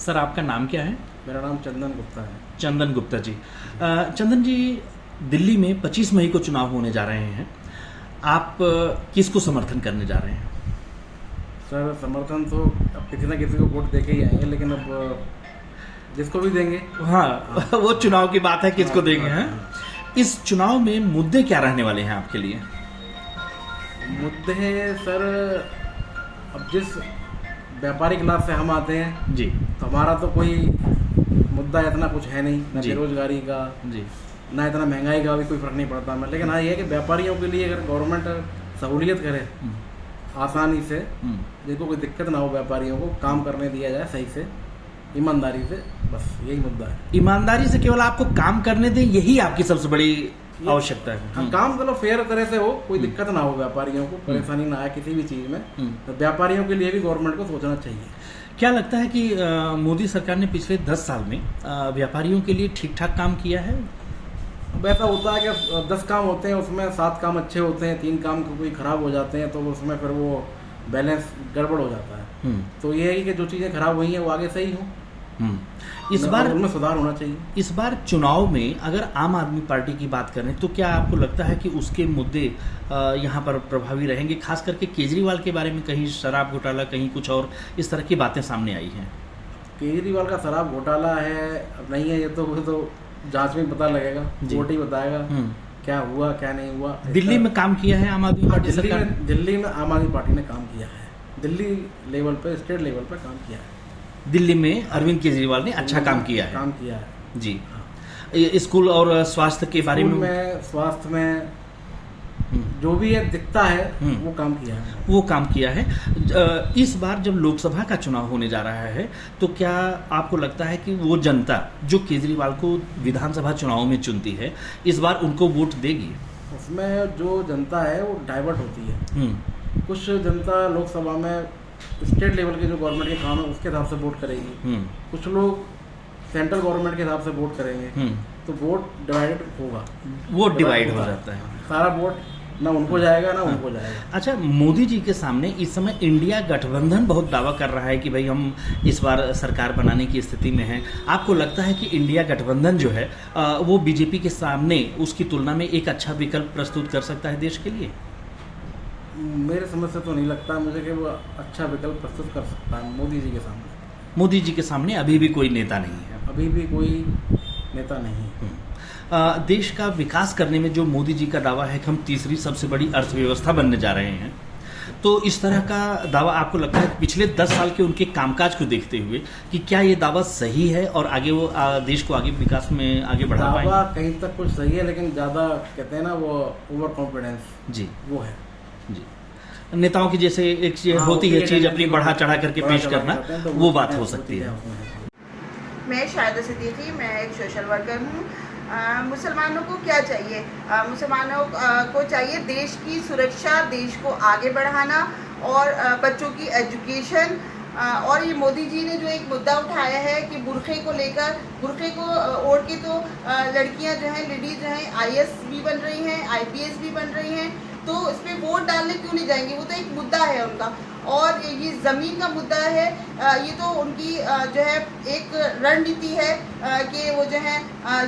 Sir आपका नाम क्या है? मेरा नाम चंदन गुप्ता है। चंदन गुप्ता जी। चंदन जी, दिल्ली में 25 मई को चुनाव होने जा रहे हैं। आप किसको समर्थन करने जा रहे हैं? सर समर्थन तो अब किसी न किसी को वोट दे के ही आएंगे, लेकिन अब जिसको भी देंगे। हाँ वो चुनाव की बात है, किसको देंगे हैं। इस चुनाव में मुद्दे क्या रहने वाले हैं आपके लिए? मुद्दे सर, अब जिस व्यापारिक लाभ से हम आते हैं जी, तो हमारा तो कोई मुद्दा इतना कुछ है नहीं, ना बेरोजगारी का जी, ना इतना महंगाई का भी कोई फर्क नहीं पड़ता हमें। लेकिन हाँ ये है कि व्यापारियों के लिए अगर गवर्नमेंट सहूलियत करे आसानी से, जिनको कोई दिक्कत ना हो, व्यापारियों को काम करने दिया जाए सही से, ईमानदारी से, बस यही मुद्दा है। ईमानदारी से केवल आपको काम करने दें, यही आपकी सबसे बड़ी आवश्यकता है। हाँ, काम मतलब फेयर तरह से हो, कोई दिक्कत ना हो, व्यापारियों को परेशानी ना आए किसी भी चीज में, तो व्यापारियों के लिए भी गवर्नमेंट को सोचना चाहिए। क्या लगता है कि मोदी सरकार ने पिछले 10 साल में व्यापारियों के लिए ठीक ठाक काम किया है? अब ऐसा होता है कि 10 काम होते हैं, उसमें 7 काम अच्छे होते हैं, 3 काम कोई खराब हो जाते हैं, तो उसमें फिर वो बैलेंस गड़बड़ हो जाता है। तो ये है कि जो चीज़ें खराब हुई हैं वो आगे सही हो, इस बार उनमें सुधार होना चाहिए। इस बार चुनाव में अगर आम आदमी पार्टी की बात करें तो क्या आपको लगता है कि उसके मुद्दे यहाँ पर प्रभावी रहेंगे? खास करके केजरीवाल के बारे में कहीं शराब घोटाला, कहीं कुछ और इस तरह की बातें सामने आई हैं। केजरीवाल का शराब घोटाला है अब नहीं है, ये तो जांच में पता लगेगा, कोर्ट ही बताएगा क्या हुआ क्या नहीं हुआ। दिल्ली में काम किया है आम आदमी पार्टी सरकार? दिल्ली में आम आदमी पार्टी ने काम किया है, दिल्ली लेवल पे, स्टेट लेवल पे काम किया है। दिल्ली में अरविंद केजरीवाल ने अच्छा काम किया है जी। स्कूल और स्वास्थ्य के बारे में, स्वास्थ्य में जो भी है दिखता है वो काम किया है। इस बार जब लोकसभा का चुनाव होने जा रहा है तो क्या आपको लगता है कि वो जनता जो केजरीवाल को विधानसभा चुनाव में चुनती है, इस बार उनको वोट देगी? उसमें जो जनता है वो डाइवर्ट होती है। कुछ जनता लोकसभा में स्टेट लेवल के जो गवर्नमेंट के काम है उसके हिसाब से वोट करेगी, कुछ लोग सेंट्रल गवर्नमेंट के हिसाब से वोट करेंगे, तो वोट डिवाइडेड होगा, वोट डिवाइड हो जाता है। सारा वोट ना उनको जाएगा ना उनको जाएगा। अच्छा, मोदी जी के सामने इस समय इंडिया गठबंधन बहुत दावा कर रहा है कि भाई हम इस बार सरकार बनाने की स्थिति में हैं। आपको लगता है कि इंडिया गठबंधन जो है वो बीजेपी के सामने उसकी तुलना में एक अच्छा विकल्प प्रस्तुत कर सकता है देश के लिए? मेरे समझ से तो नहीं लगता मुझे कि वो अच्छा विकल्प प्रस्तुत कर सकता है मोदी जी के सामने। मोदी जी के सामने अभी भी कोई नेता नहीं है? अभी भी कोई नेता नहीं। देश का विकास करने में जो मोदी जी का दावा है कि हम तीसरी सबसे बड़ी अर्थव्यवस्था बनने जा रहे हैं, तो इस तरह का दावा आपको लगता है पिछले 10 साल के उनके कामकाज को देखते हुए कि क्या ये दावा सही है और आगे वो देश को आगे विकास में आगे बढ़ा पाएंगे? दावा कहीं तक कुछ सही है, लेकिन ज़्यादा कहते हैं ना वो ओवर कॉन्फिडेंस जी वो है जी। नेताओं की जैसे एक होती है चीज अपनी बढ़ा चढ़ा करके पेश करना, वो बात हो सकती है। मैं शाहिदा सिद्दीकी, मैं एक सोशल वर्कर हूँ। मुसलमानों को क्या चाहिए? मुसलमानों को चाहिए देश की सुरक्षा, देश को आगे बढ़ाना और बच्चों की एजुकेशन। और ये मोदी जी ने जो एक मुद्दा उठाया है कि बुरखे को लेकर, बुरखे को ओढ़ के तो लड़कियां जो हैं, लेडीज जो हैं IAS भी बन रही हैं, IPS भी बन रही हैं, तो इस पर वोट डालने क्यों नहीं जाएंगे? वो तो एक मुद्दा है उनका। और ये ज़मीन का मुद्दा है, ये तो उनकी जो है एक रणनीति है कि वो जो है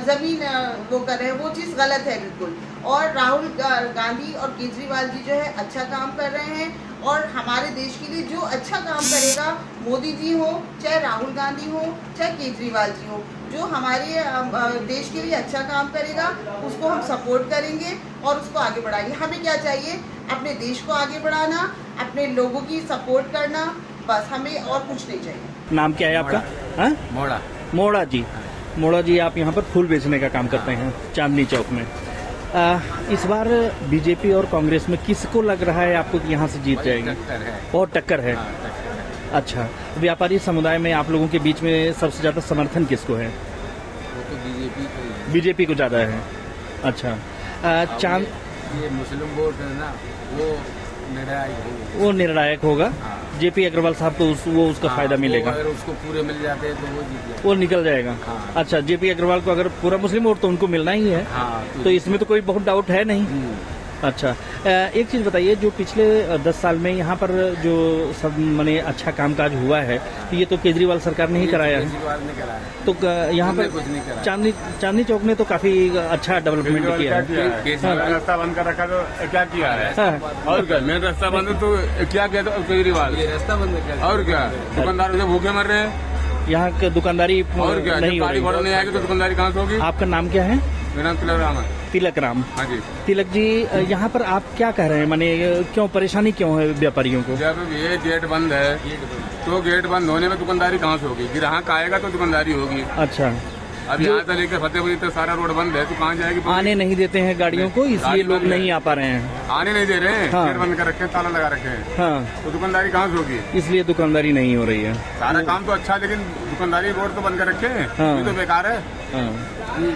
ज़मीन वो कर रहे हैं, वो चीज़ गलत है बिल्कुल। और राहुल गांधी और केजरीवाल जी जो है अच्छा काम कर रहे हैं, और हमारे देश के लिए जो अच्छा काम करेगा, मोदी जी हो चाहे राहुल गांधी हो चाहे केजरीवाल जी हो, जो हमारे देश के लिए अच्छा काम करेगा उसको हम सपोर्ट करेंगे और उसको आगे बढ़ाएंगे। हमें क्या चाहिए? अपने देश को आगे बढ़ाना, अपने लोगों की सपोर्ट करना, बस, हमें और कुछ नहीं चाहिए। नाम क्या है आपका? मोड़ा। मोड़ा जी। मोड़ा जी, आप यहाँ पर फूल बेचने का काम करते हैं चांदनी चौक में। इस बार बीजेपी और कांग्रेस में किसको लग रहा है आपको कि यहाँ से जीत जाएगी? बहुत टक्कर है। अच्छा, व्यापारी समुदाय में आप लोगों के बीच में सबसे ज्यादा समर्थन किसको है? वो तो बीजेपी को ज्यादा है। अच्छा, चांद ये मुस्लिम वोट है ना, वो निर्णायक होगा। JP अग्रवाल साहब को वो उसका फायदा मिलेगा। अगर उसको पूरे मिल जाते हैं तो वो जीत जाएगा, वो निकल जाएगा। अच्छा, JP अग्रवाल को अगर पूरा मुस्लिम वोट तो उनको मिलना ही है। तो इसमें तो कोई बहुत डाउट है नहीं। अच्छा, एक चीज़ बताइए, जो पिछले 10 साल में यहाँ पर जो सब माने अच्छा कामकाज हुआ है, तो ये तो केजरीवाल सरकार ने ही कराया है। केजरीवाल ने कराया। तो यहाँ हमने पर कुछ नहीं कराया। चांदनी चौक ने तो काफी अच्छा डेवलपमेंट किया है। केजरीवाल रास्ता बंद कर रखा तो क्या किया है? हाँ, और क्या मेन रास्ता बंद है तो क्या किया तो केजरीवाल? ये रास्ता बंद कर और क्या दुकानदार से भूखे मर रहे हैं? यहाँ की दुकानदारी और क्या नहीं जब हो गाड़ी रही। घोड़ा नहीं आएगी तो दुकानदारी कहाँ से होगी? आपका नाम क्या है? मेरा नाम तिलक राम है। तिलक राम। हाँ जी। तिलक जी, यहाँ पर आप क्या कह रहे हैं, माने क्यों परेशानी क्यों है व्यापारियों को? जब ये गेट बंद है तो गेट बंद होने में दुकानदारी कहाँ से होगी? ग्राहक आएगा तो दुकानदारी होगी। अच्छा, अब यहाँ से लेकर फतेहपुरी तक सारा रोड बंद है तो कहाँ जाएगी? आने नहीं देते हैं गाड़ियों को, इसलिए गाड़ी लोग बंद है। नहीं आ पा रहे हैं। आने नहीं दे रहे हैं। हाँ। गेट बंद कर रखे हैं, ताला लगा रखे हैं, हाँ, तो दुकानदारी कहाँ से होगी? इसलिए दुकानदारी नहीं हो रही है। सारा काम तो अच्छा, लेकिन दुकानदारी रोड तो बंद कर रखे हैं, हाँ। ये तो बेकार है। हाँ।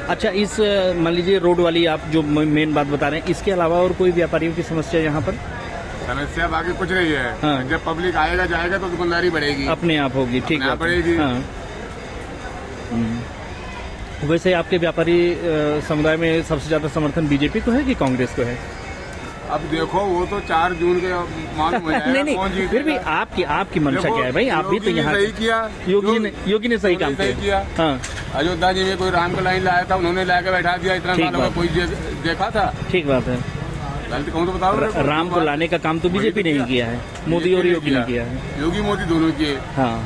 अच्छा, इस मान लीजिए रोड वाली आप जो मेन बात बता रहे हैं, इसके अलावा और कोई व्यापारियों की समस्या यहाँ पर समस्या बाकी कुछ नहीं है। हाँ। जब पब्लिक आएगा जाएगा तो दुकानदारी बढ़ेगी। अपने आप होगी? ठीक अपने आप बात है। बढ़ेगी। हाँ। वैसे आपके व्यापारी समुदाय में सबसे ज्यादा समर्थन बीजेपी को है कि कांग्रेस को है? अब देखो वो तो 4 जून के मालूम हो जाएगा नहीं कौन नहीं, जीतेगा। फिर भी आपकी मंशा देखो, क्या है भाई? आप भी तो योगी ने यहाँ सही किया। योगी ने सही काम सही किया। किया। हाँ, अयोध्या जी में कोई राम का लाइन लाया था, उन्होंने लाके बैठा दिया। इतना ठीक सालों में बात। कोई देखा था? ठीक बात है। गलती कहूँ तो बताओ। राम को लाने का काम तो बीजेपी ने ही किया है, मोदी और योगी ने किया है। योगी मोदी दोनों किए। हाँ,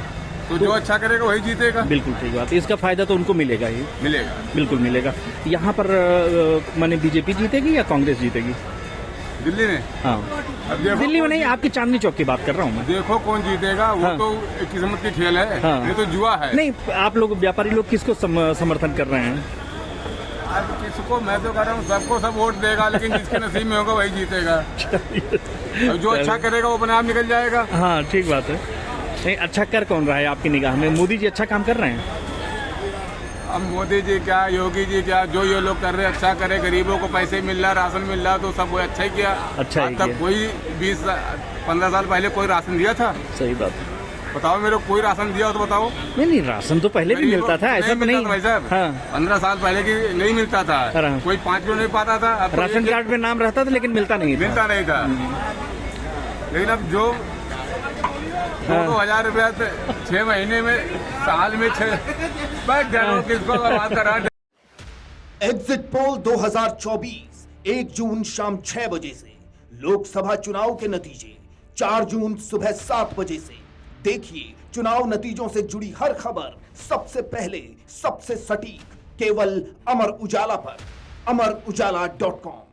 तो जो अच्छा करेगा वही जीतेगा। बिल्कुल ठीक बात है। इसका फायदा तो उनको मिलेगा ही, मिलेगा। बिल्कुल मिलेगा। यहाँ पर माने बीजेपी जीतेगी या कांग्रेस जीतेगी? दिल्ली में हाँ, अब देखो दिल्ली में नहीं, आपकी चांदनी चौक की बात कर रहा हूँ मैं। देखो कौन जीतेगा। वो हाँ। तो एक किस्मत की खेल है। हाँ। ये तो जुआ है। नहीं, आप लोग व्यापारी लोग किसको समर्थन कर रहे हैं? अब किसको, मैं तो कह रहा हूँ सबको सब वोट देगा, लेकिन जिसके नसीब में होगा वही जीतेगा। अब जो अच्छा करेगा वो अपने आप निकल जाएगा। हाँ, ठीक बात है। नहीं, अच्छा कर कौन रहा है आपकी निगाह में? मोदी जी अच्छा काम कर रहे हैं? अब मोदी जी क्या, योगी जी क्या, जो ये लोग कर रहे हैं अच्छा करे। गरीबों को पैसे मिल रहा, राशन मिल रहा, तो सब वो अच्छा ही किया। अच्छा ही आज तक किया। कोई 20-15 साल पहले कोई राशन दिया था? सही बात है। बताओ मेरे को, कोई राशन दिया हो तो बताओ। नहीं, राशन तो पहले भी मिलता था, ऐसा तो नहीं। मिलता था भाई साहब। हाँ, 15 साल पहले की नहीं मिलता था। हाँ। कोई 5 किलो नहीं पाता था। अब तो राशन कार्ड में नाम रहता था लेकिन मिलता नहीं था। मिलता नहीं था। लेकिन अब जो 2,000 रुपया 6 महीने में, साल में 6 बैठ जाओ, किसको बात करा। एग्जिट पोल 2024 1 जून शाम 6 बजे से। लोकसभा चुनाव के नतीजे 4 जून सुबह 7 बजे से। देखिए चुनाव नतीजों से जुड़ी हर खबर सबसे पहले, सबसे सटीक, केवल अमर उजाला पर। अमरउजाला.com।